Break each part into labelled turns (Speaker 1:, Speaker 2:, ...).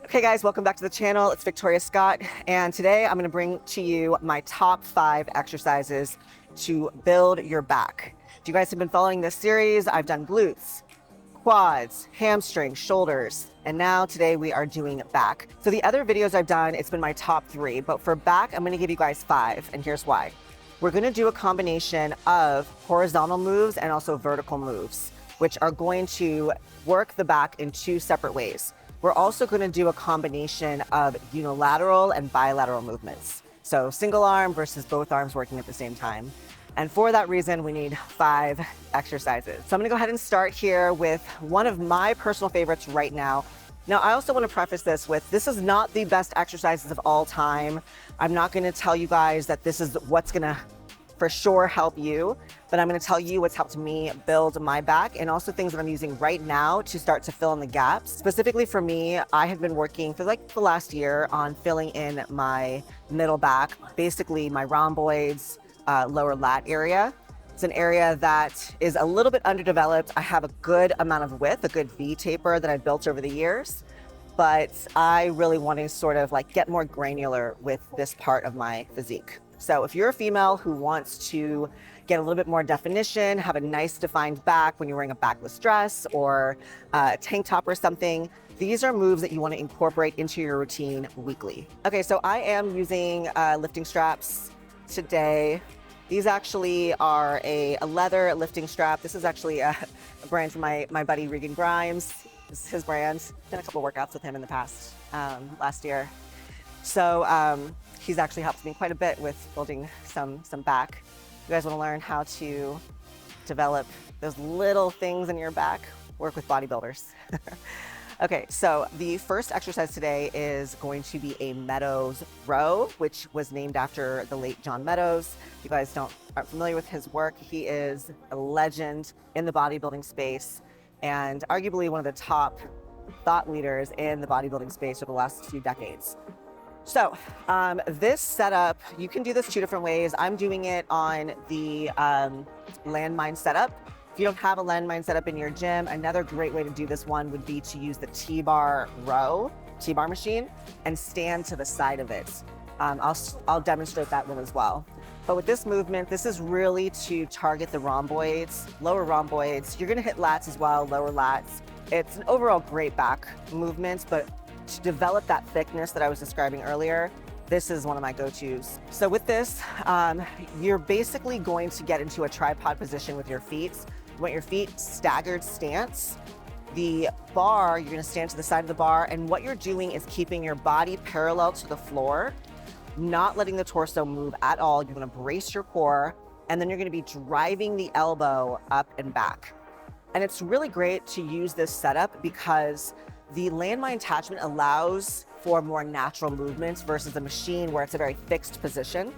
Speaker 1: Okay guys, welcome back to the channel. It's Victoria Scott, and today I'm gonna bring to you my top 5 exercises to build your back. If you guys have been following this series, I've done glutes, quads, hamstrings, shoulders, and now today we are doing back. So the other videos I've done, it's been my top 3, but for back, I'm gonna give you guys 5, and here's why. We're gonna do a combination of horizontal moves and also vertical moves, which are going to work the back in 2 separate ways. We're also going to do a combination of unilateral and bilateral movements. So single arm versus both arms working at the same time. And for that reason, we need 5 exercises. So I'm going to go ahead and start here with one of my personal favorites right now. Now, I also want to preface this with, this is not the best exercises of all time. I'm not going to tell you guys that this is what's going to for sure help you, but I'm going to tell you what's helped me build my back and also things that I'm using right now to start to fill in the gaps. Specifically for me, I have been working for like the last year on filling in my middle back, basically my rhomboids, lower lat area. It's an area that is a little bit underdeveloped. I have a good amount of width, a good V taper that I've built over the years, but I really want to sort of like get more granular with this part of my physique. So if you're a female who wants to get a little bit more definition, have a nice defined back when you're wearing a backless dress or a tank top or something, these are moves that you want to incorporate into your routine weekly. Okay, so I am using lifting straps today. These actually are a leather lifting strap. This is actually a brand from my buddy Regan Grimes. This is his brand. Done a couple workouts with him in the past, last year. So he's actually helped me quite a bit with building some back. You guys want to learn how to develop those little things in your back, work with bodybuilders. Okay, so the first exercise today is going to be a Meadows row, which was named after the late John Meadows. If you guys aren't familiar with his work, he is a legend in the bodybuilding space and arguably one of the top thought leaders in the bodybuilding space for the last few decades. So this setup, you can do this 2 different ways. I'm doing it on the landmine setup. If you don't have a landmine setup in your gym, another great way to do this one would be to use the T-bar row, T-bar machine, and stand to the side of it. I'll demonstrate that one as well. But with this movement, this is really to target the rhomboids, lower rhomboids. You're gonna hit lats as well, lower lats. It's an overall great back movement, but to develop that thickness that I was describing earlier, this is one of my go-tos. So with this, you're basically going to get into a tripod position with your feet. You want your feet staggered stance. The bar, you're gonna stand to the side of the bar, and what you're doing is keeping your body parallel to the floor, not letting the torso move at all. You're gonna brace your core, and then you're gonna be driving the elbow up and back. And it's really great to use this setup because the landmine attachment allows for more natural movements versus a machine where it's a very fixed position.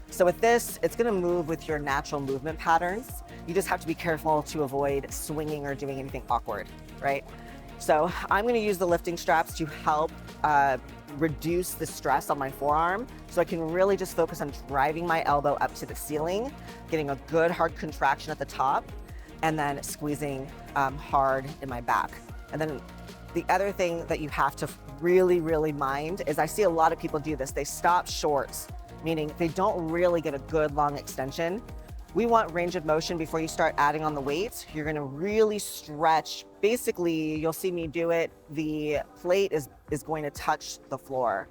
Speaker 1: So with this, it's gonna move with your natural movement patterns. You just have to be careful to avoid swinging or doing anything awkward, right? So I'm gonna use the lifting straps to help reduce the stress on my forearm so I can really just focus on driving my elbow up to the ceiling, getting a good hard contraction at the top, and then squeezing hard in my back. And then the other thing that you have to really mind is I see a lot of people do this. They stop short, meaning they don't really get a good long extension. We want range of motion before you start adding on the weight. You're gonna really stretch. Basically, you'll see me do it. The plate is going to touch the floor,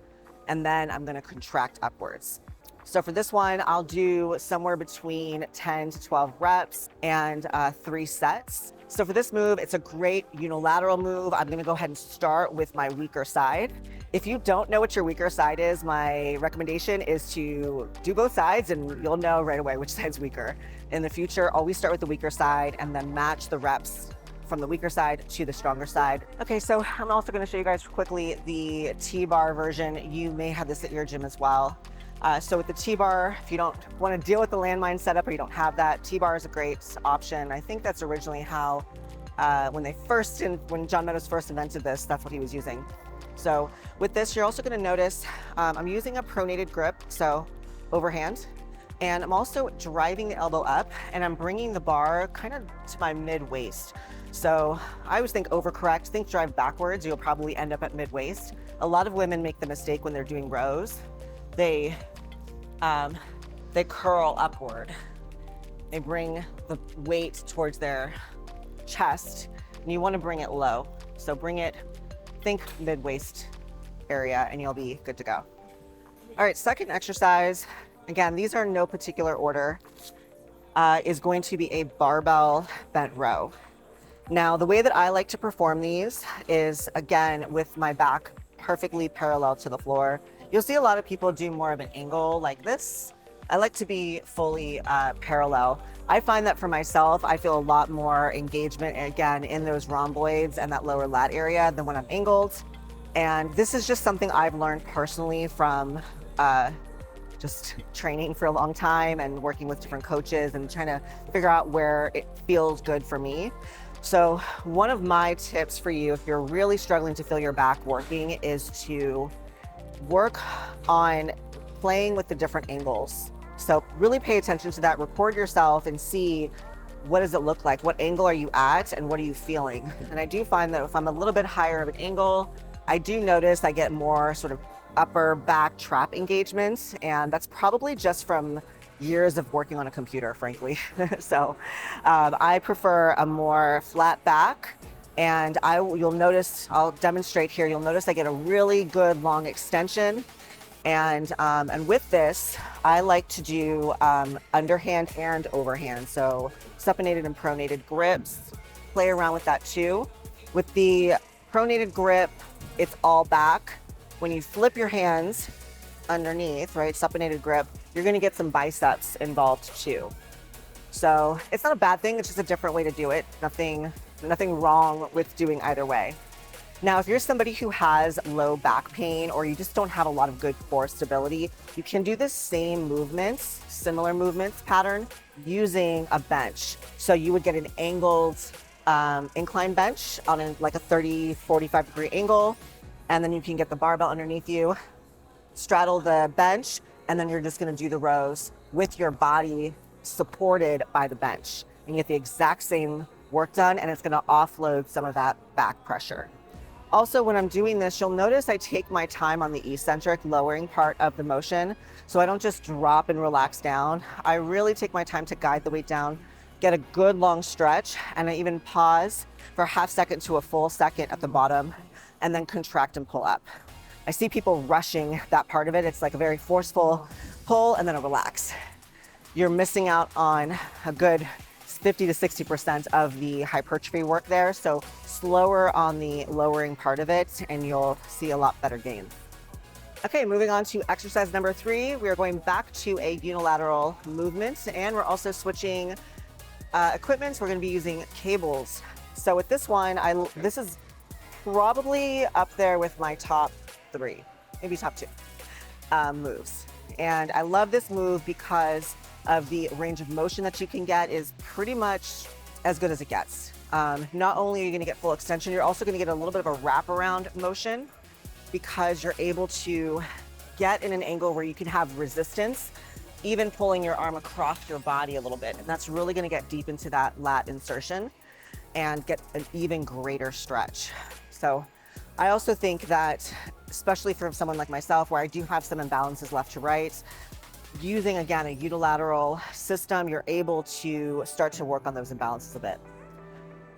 Speaker 1: and then I'm gonna contract upwards. So for this one, I'll do somewhere between 10 to 12 reps and 3 sets. So for this move, it's a great unilateral move. I'm gonna go ahead and start with my weaker side. If you don't know what your weaker side is, my recommendation is to do both sides and you'll know right away which side's weaker. In the future, always start with the weaker side and then match the reps from the weaker side to the stronger side. Okay, so I'm also gonna show you guys quickly the T-bar version. You may have this at your gym as well. So with the T-bar, if you don't want to deal with the landmine setup or you don't have that, T-bar is a great option. I think that's originally how, when John Meadows first invented this, that's what he was using. So with this, you're also going to notice I'm using a pronated grip, so overhand, and I'm also driving the elbow up and I'm bringing the bar kind of to my mid-waist. So I always think overcorrect, think drive backwards, you'll probably end up at mid-waist. A lot of women make the mistake when they're doing rows. They curl upward. They bring the weight towards their chest, and you want to bring it low. So think mid-waist area, and you'll be good to go. All right, second exercise, again, these are no particular order, is going to be a barbell bent row. Now, the way that I like to perform these is, again, with my back perfectly parallel to the floor. You'll see a lot of people do more of an angle like this. I like to be fully parallel. I find that for myself, I feel a lot more engagement, again, in those rhomboids and that lower lat area than when I'm angled. And this is just something I've learned personally from just training for a long time and working with different coaches and trying to figure out where it feels good for me. So one of my tips for you, if you're really struggling to feel your back working, is to work on playing with the different angles. So really pay attention to that, record yourself and see what does it look like? What angle are you at and what are you feeling? And I do find that if I'm a little bit higher of an angle, I do notice I get more sort of upper back trap engagements, and that's probably just from years of working on a computer, frankly. So I prefer a more flat back, and you'll notice, I'll demonstrate here, you'll notice I get a really good long extension. And with this, I like to do underhand and overhand. So supinated and pronated grips, play around with that too. With the pronated grip, it's all back. When you flip your hands underneath, right, supinated grip, you're gonna get some biceps involved too. So it's not a bad thing, it's just a different way to do it. Nothing wrong with doing either way. Now, if you're somebody who has low back pain or you just don't have a lot of good core stability, you can do the same movements, similar movements pattern using a bench. So you would get an angled incline bench on like a 30, 45 degree angle, and then you can get the barbell underneath you, straddle the bench, and then you're just gonna do the rows with your body supported by the bench. And you get the exact same work done, and it's gonna offload some of that back pressure. Also, when I'm doing this, you'll notice I take my time on the eccentric lowering part of the motion. So I don't just drop and relax down. I really take my time to guide the weight down, get a good long stretch, and I even pause for a half second to a full second at the bottom, and then contract and pull up. I see people rushing that part of it. It's like a very forceful pull and then a relax. You're missing out on a good 50 to 60% of the hypertrophy work there. So slower on the lowering part of it, and you'll see a lot better gains. Okay, moving on to exercise number 3. We are going back to a unilateral movement, and we're also switching equipment. We're gonna be using cables. So with this one, this is probably up there with my top 3, maybe top 2 moves. And I love this move because of the range of motion that you can get is pretty much as good as it gets. Not only are you gonna get full extension, you're also gonna get a little bit of a wraparound motion because you're able to get in an angle where you can have resistance, even pulling your arm across your body a little bit. And that's really gonna get deep into that lat insertion and get an even greater stretch. So I also think that, especially for someone like myself, where I do have some imbalances left to right, using, again, a unilateral system, you're able to start to work on those imbalances a bit.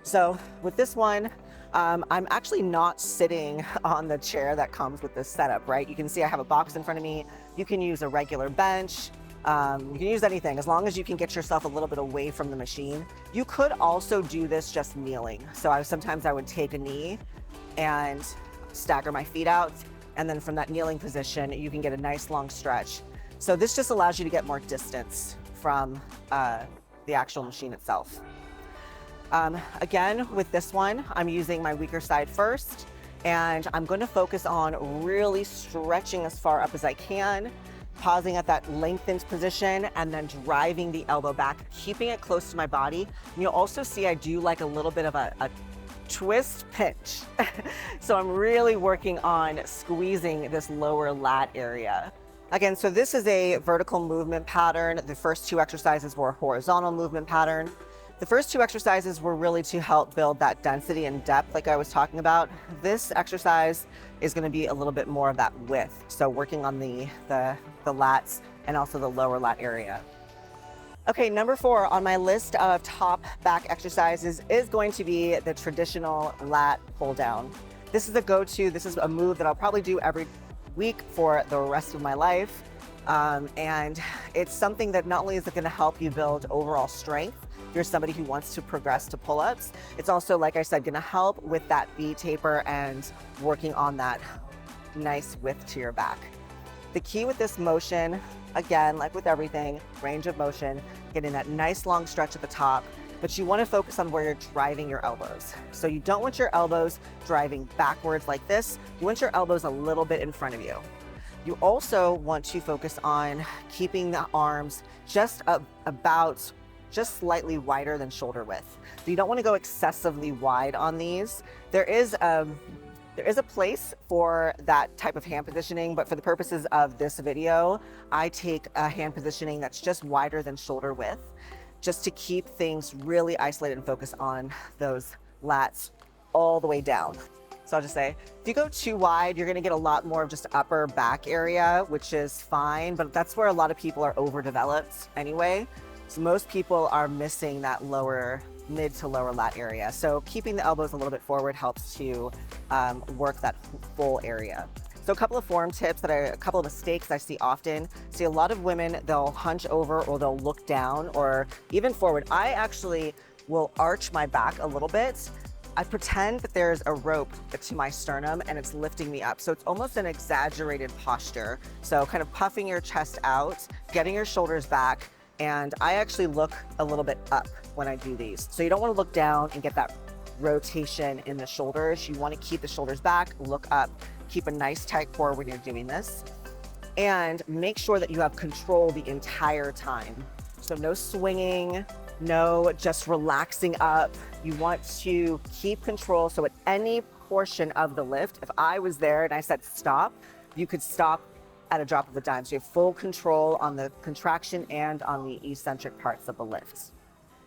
Speaker 1: So with this one, I'm actually not sitting on the chair that comes with this setup, right? You can see I have a box in front of me. You can use a regular bench. You can use anything as long as you can get yourself a little bit away from the machine. You could also do this just kneeling. So sometimes I would take a knee and stagger my feet out. And then from that kneeling position, you can get a nice long stretch. So this just allows you to get more distance from the actual machine itself. Again, with this one, I'm using my weaker side first, and I'm going to focus on really stretching as far up as I can, pausing at that lengthened position, and then driving the elbow back, keeping it close to my body. And you'll also see I do like a little bit of a twist pinch. So I'm really working on squeezing this lower lat area. Again, so this is a vertical movement pattern. The first 2 exercises were a horizontal movement pattern. The first two exercises were really to help build that density and depth like I was talking about. This exercise is going to be a little bit more of that width. So working on the lats and also the lower lat area. Okay, number 4 on my list of top back exercises is going to be the traditional lat pull down. This is a go-to. This is a move that I'll probably do every week for the rest of my life. And it's something that not only is it going to help you build overall strength, if you're somebody who wants to progress to pull-ups, it's also, like I said, going to help with that V taper and working on that nice width to your back. The key with this motion, again, like with everything, range of motion, getting that nice long stretch at the top, but you want to focus on where you're driving your elbows. So you don't want your elbows driving backwards like this. You want your elbows a little bit in front of you. You also want to focus on keeping the arms just slightly wider than shoulder width. So you don't want to go excessively wide on these. There is a place for that type of hand positioning, but for the purposes of this video, I take a hand positioning that's just wider than shoulder width, just to keep things really isolated and focus on those lats all the way down. So I'll just say, if you go too wide, you're gonna get a lot more of just upper back area, which is fine, but that's where a lot of people are overdeveloped anyway. So most people are missing that mid to lower lat area. So keeping the elbows a little bit forward helps to work that full area. So a couple of form tips a couple of mistakes I see often. See a lot of women, they'll hunch over or they'll look down or even forward. I actually will arch my back a little bit. I pretend that there's a rope to my sternum and it's lifting me up. So it's almost an exaggerated posture. So kind of puffing your chest out, getting your shoulders back, and I actually look a little bit up when I do these. So you don't want to look down and get that rotation in the shoulders. You want to keep the shoulders back, look up, keep a nice tight core when you're doing this, and make sure that you have control the entire time. So no swinging, no just relaxing up. You want to keep control. So at any portion of the lift, if I was there and I said stop, you could stop at a drop of a dime. So you have full control on the contraction and on the eccentric parts of the lift.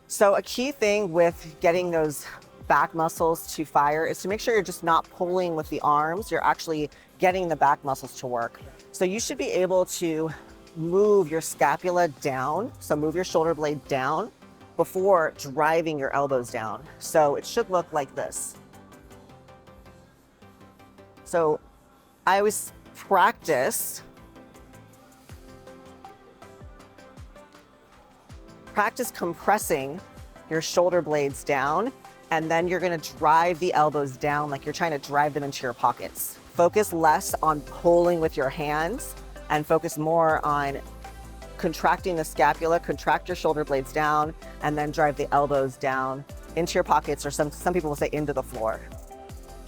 Speaker 1: So a key thing with getting those back muscles to fire is to make sure you're just not pulling with the arms. You're actually getting the back muscles to work. So you should be able to move your scapula down. So move your shoulder blade down before driving your elbows down. So it should look like this. So I always practice compressing your shoulder blades down, and then you're going to drive the elbows down like you're trying to drive them into your pockets. Focus less on pulling with your hands and focus more on contracting the scapula, contract your shoulder blades down, and then drive the elbows down into your pockets, or some people will say into the floor.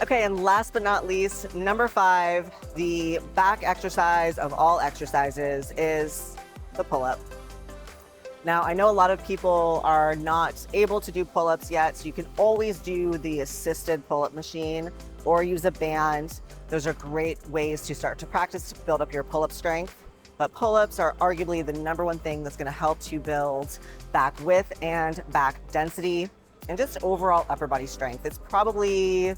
Speaker 1: Okay, and last but not least, number 5, the back exercise of all exercises is the pull-up. Now, I know a lot of people are not able to do pull-ups yet, so you can always do the assisted pull-up machine or use a band. Those are great ways to start to practice to build up your pull-up strength. But pull-ups are arguably the number one thing that's going to help to build back width and back density and just overall upper body strength. It's probably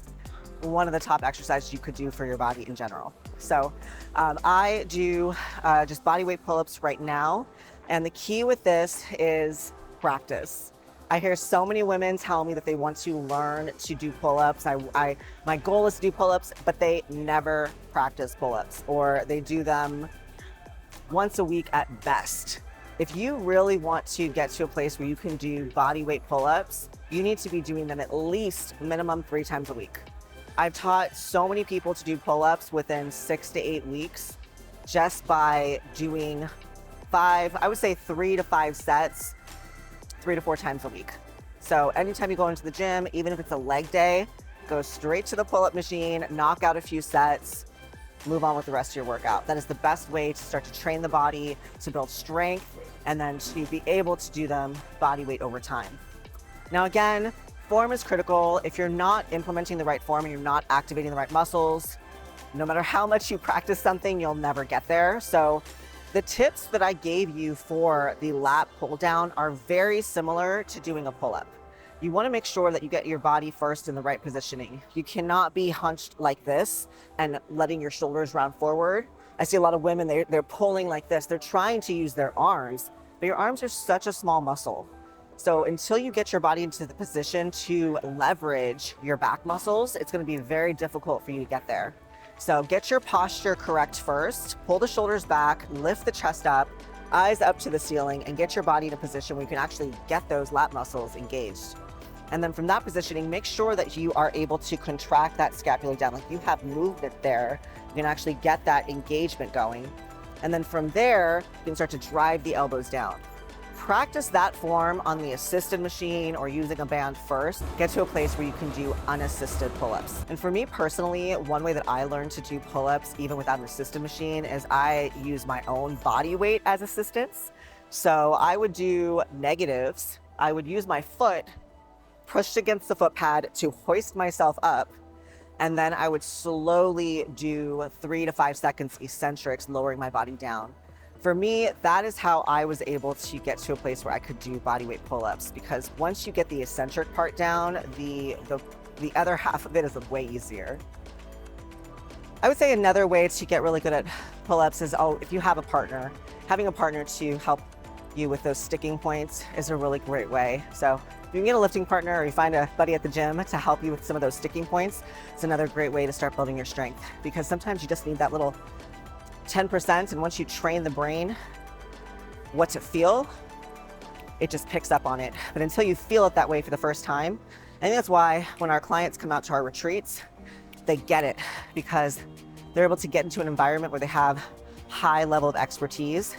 Speaker 1: one of the top exercises you could do for your body in general. So I do just body weight pull-ups right now. And the key with this is practice. I hear so many women tell me that they want to learn to do pull-ups. My goal is to do pull-ups, but they never practice pull-ups, or they do them once a week at best. If you really want to get to a place where you can do body weight pull-ups, you need to be doing them at least minimum 3 times a week. I've taught so many people to do pull-ups within 6 to 8 weeks just by doing 3 to 5 sets, 3 to 4 times a week. So anytime you go into the gym, even if it's a leg day, go straight to the pull-up machine, knock out a few sets, move on with the rest of your workout. That is the best way to start to train the body, to build strength, and then to be able to do them body weight over time. Now again, form is critical. If you're not implementing the right form and you're not activating the right muscles, no matter how much you practice something, you'll never get there. So the tips that I gave you for the lat pull down are very similar to doing a pull-up. you want to make sure that you get your body first in the right positioning. You cannot be hunched like this and letting your shoulders round forward. I see a lot of women, they're pulling like this. They're trying to use their arms, but your arms are such a small muscle. So until you get your body into the position to leverage your back muscles, it's going to be very difficult for you to get there. So get your posture correct first, pull the shoulders back, lift the chest up, eyes up to the ceiling, and get your body in a position where you can actually get those lat muscles engaged. And then from that positioning, make sure that you are able to contract that scapula down, like you have movement there. You can actually get that engagement going. And then from there, you can start to drive the elbows down. Practice that form on the assisted machine or using a band first. Get to a place where you can do unassisted pull-ups. And for me personally, one way that I learned to do pull-ups even without an assisted machine is I use my own body weight as assistance. So I would do negatives. I would use my foot pushed against the foot pad to hoist myself up. And then I would slowly do 3 to 5 seconds eccentrics, lowering my body down. For me, that is how I was able to get to a place where I could do bodyweight pull-ups, because once you get the eccentric part down, the other half of it is way easier. I would say another way to get really good at pull-ups is, if you have a partner, having a partner to help you with those sticking points is a really great way. So if you can get a lifting partner or you find a buddy at the gym to help you with some of those sticking points, it's another great way to start building your strength, because sometimes you just need that little 10%, and once you train the brain what to feel, it just picks up on it. But until you feel it that way for the first time, I think that's why when our clients come out to our retreats, they get it, because they're able to get into an environment where they have high level of expertise,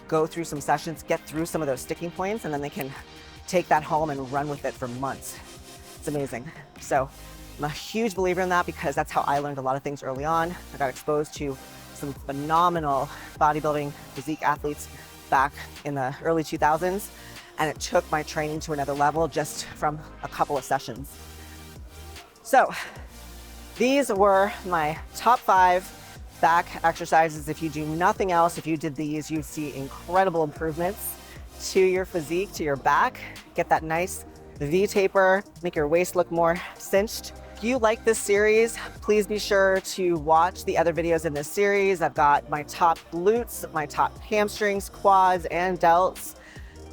Speaker 1: go through some sessions, get through some of those sticking points, and then they can take that home and run with it for months. It's amazing. So I'm a huge believer in that, because that's how I learned a lot of things early on. I got exposed to some phenomenal bodybuilding physique athletes back in the early 2000s, and it took my training to another level just from a couple of sessions. So these were my top 5 back exercises. If you do nothing else, if you did these, you'd see incredible improvements to your physique, to your back. Get that nice V taper, make your waist look more cinched. If you like this series, please be sure to watch the other videos in this series. I've got my top glutes, my top hamstrings, quads, and delts.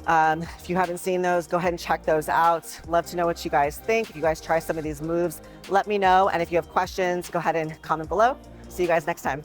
Speaker 1: If you haven't seen those, go ahead and check those out. Love to know what you guys think. If you guys try some of these moves, let me know. And if you have questions, go ahead and comment below. See you guys next time.